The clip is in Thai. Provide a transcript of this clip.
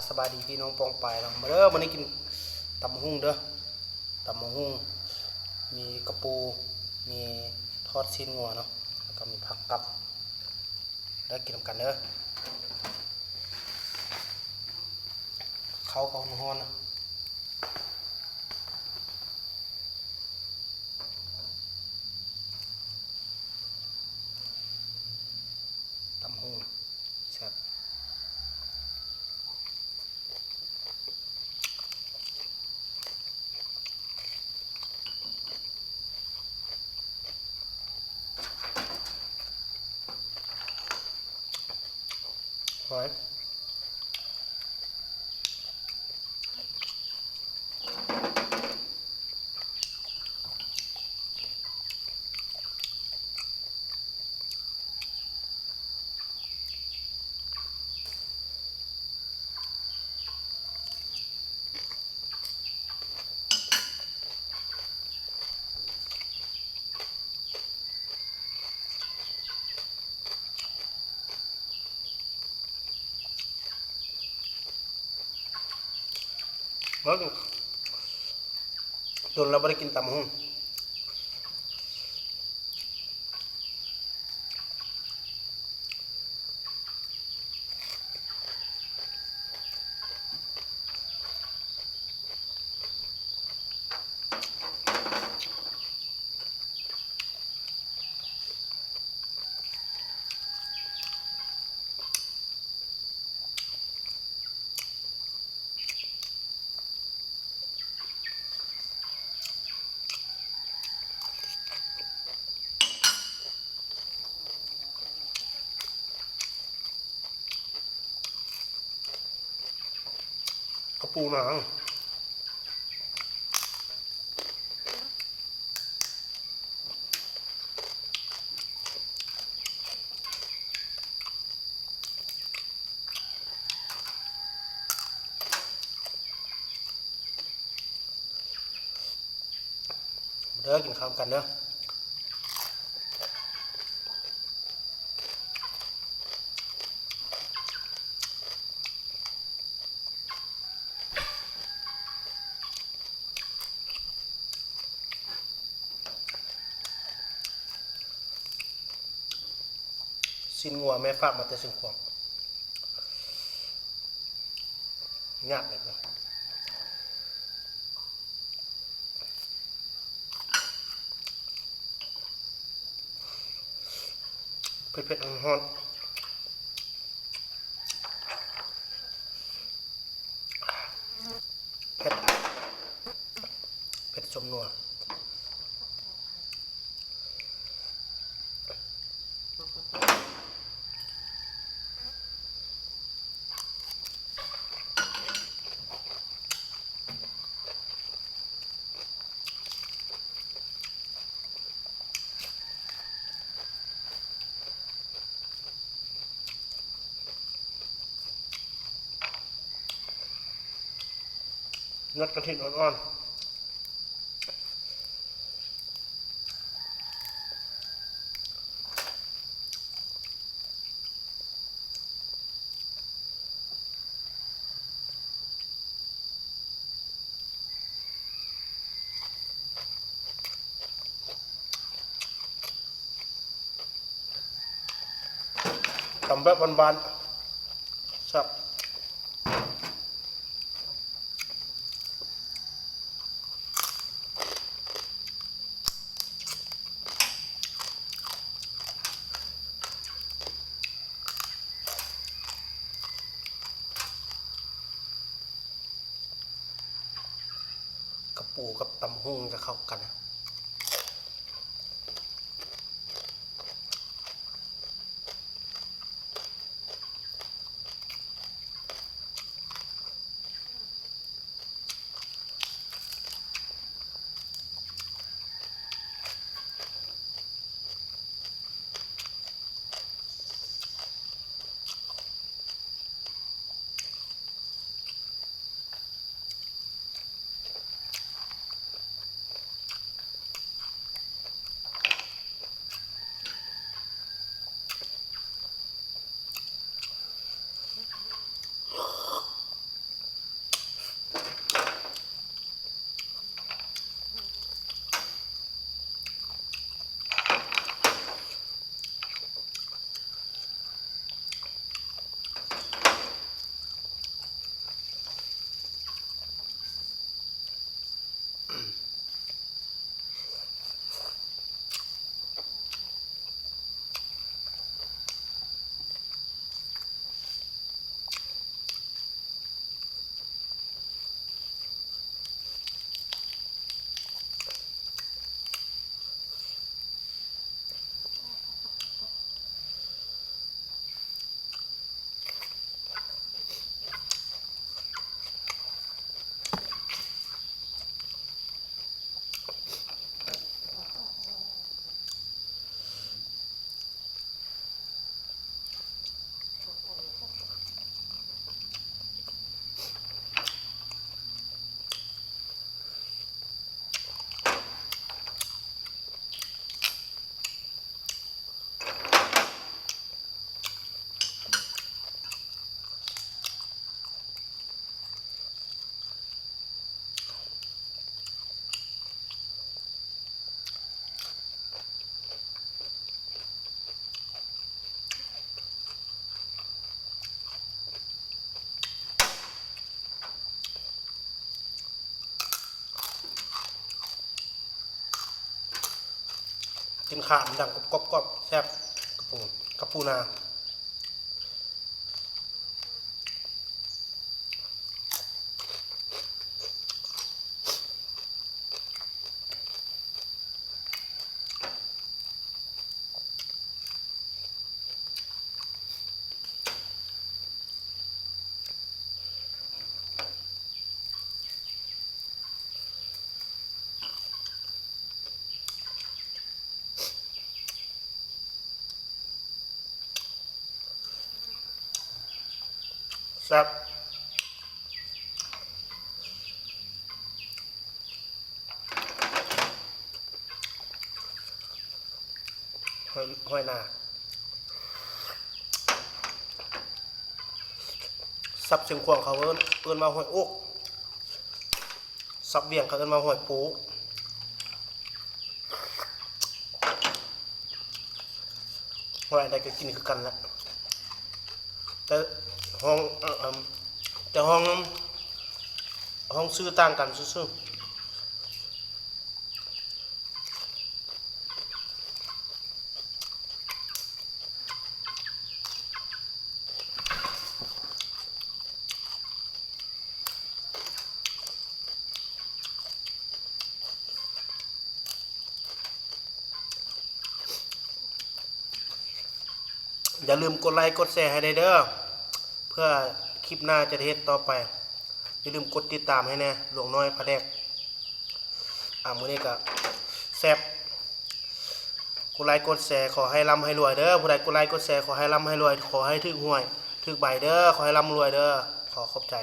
สบายดีพี่น้องปองไปเนาะมาเด้อวันนี้กินตำหุ่งเด้อตำหุ่งมีกระปูมีทอดชิ้นงัวเนาะแล้วก็มีผักกับแล้วกินกันเด้อเขาก็ฮ้อนๆนะตำหุ่งแซ่บหอยแล้วโดนเราไม่ได้กินตำหุ่งกระปูหนังเด้อกินข้าวกันเด้อชิ้นงัวแม่ฝากมาแต่สิงขวางงาบเลยนะเผ็ดๆร้อนๆเผ็ดสมนัวนัดกระถิ่นอ่อนๆตำแบบบานๆสับกระปูกับตำหุ่งจะเข้ากัน กินขามันดังกรอบแซ่บกระปูนาแซ่บห้อยนาซับเชียงควงเขาเอิ้นมาห้อยอกซับเวียงเขาเอิ้นมาห้อยปูห้อยอะไรก็กินคือกันแหละแต่ห้องแต่ห้องซื้อต่างกันซื่ออย่าลืมกดไลค์กดแชร์ให้ได้เด้อเพื่อคลิปหน้าจะเฮ็ดต่อไปอย่าลืมกดติดตามให้แน่หลวงน้อยพระแดกมื้อนี้ก็แซ่บกดไลค์กดแชร์ขอให้ร่ำให้รวยเด้อผู้ใดกดไลค์กดแชร์ขอให้ร่ำให้รวยขอให้ถึกหวยถึกใบเด้อขอให้ร่ำรวยเด้อขอขอบใจ